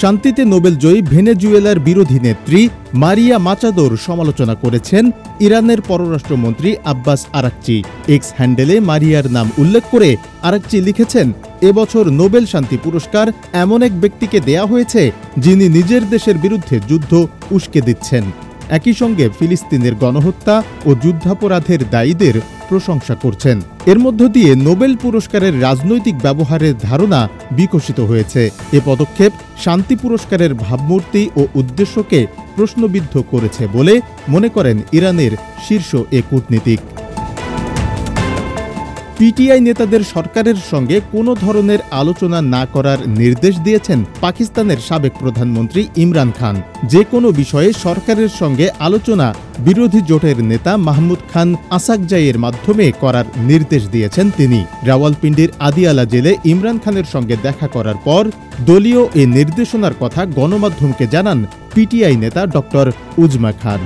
শান্তিতে নোবেলজয়ী ভেনেজুয়েলার বিরোধী নেত্রী মারিয়া মাচাদোর সমালোচনা করেছেন ইরানের পররাষ্ট্রমন্ত্রী আব্বাস আরাকচি। এক্স হ্যান্ডেলে মারিয়ার নাম উল্লেখ করে আরাকচি লিখেছেন, এবছর নোবেল শান্তি পুরস্কার এমন এক ব্যক্তিকে দেয়া হয়েছে যিনি নিজের দেশের বিরুদ্ধে যুদ্ধ উস্কে দিচ্ছেন। একই সঙ্গে ফিলিস্তিনের গণহত্যা ও যুদ্ধাপরাধের দায়ীদের প্রশংসা করছেন। এর মধ্য দিয়ে নোবেল পুরস্কারের রাজনৈতিক ব্যবহারের ধারণা বিকশিত হয়েছে। এ পদক্ষেপ শান্তি পুরস্কারের ভাবমূর্তি ও উদ্দেশ্যকে প্রশ্নবিদ্ধ করেছে বলে মনে করেন ইরানের শীর্ষ এ কূটনীতিক। পিটিআই নেতাদের সরকারের সঙ্গে কোনো ধরনের আলোচনা না করার নির্দেশ দিয়েছেন পাকিস্তানের সাবেক প্রধানমন্ত্রী ইমরান খান। যে কোনো বিষয়ে সরকারের সঙ্গে আলোচনা বিরোধী জোটের নেতা মাহমুদ খান আসাকজাইয়ের মাধ্যমে করার নির্দেশ দিয়েছেন তিনি। রাওয়ালপিন্ডির আদিয়ালা জেলে ইমরান খানের সঙ্গে দেখা করার পর দলীয় এ নির্দেশনার কথা গণমাধ্যমকে জানান পিটিআই নেতা ডক্টর উজমা খান।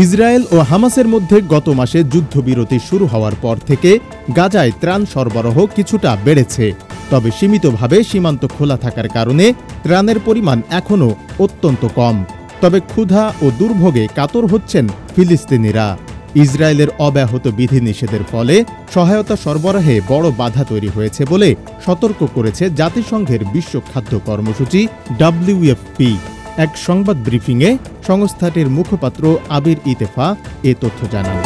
ইসরায়েল ও হামাসের মধ্যে গত মাসে যুদ্ধবিরতি শুরু হওয়ার পর থেকে গাজায় ত্রাণ সরবরাহ কিছুটা বেড়েছে। তবে সীমিতভাবে সীমান্ত খোলা থাকার কারণে ত্রাণের পরিমাণ এখনও অত্যন্ত কম। তবে ক্ষুধা ও দুর্ভোগে কাতর হচ্ছেন ফিলিস্তিনিরা। ইসরায়েলের অব্যাহত বিধিনিষেধের ফলে সহায়তা সরবরাহে বড় বাধা তৈরি হয়েছে বলে সতর্ক করেছে জাতিসংঘের বিশ্ব খাদ্য কর্মসূচি WFP। এক সংবাদ ব্রিফিংয়ে সংস্থাটির মুখপাত্র আবির ইতেফা এ তথ্য জানান।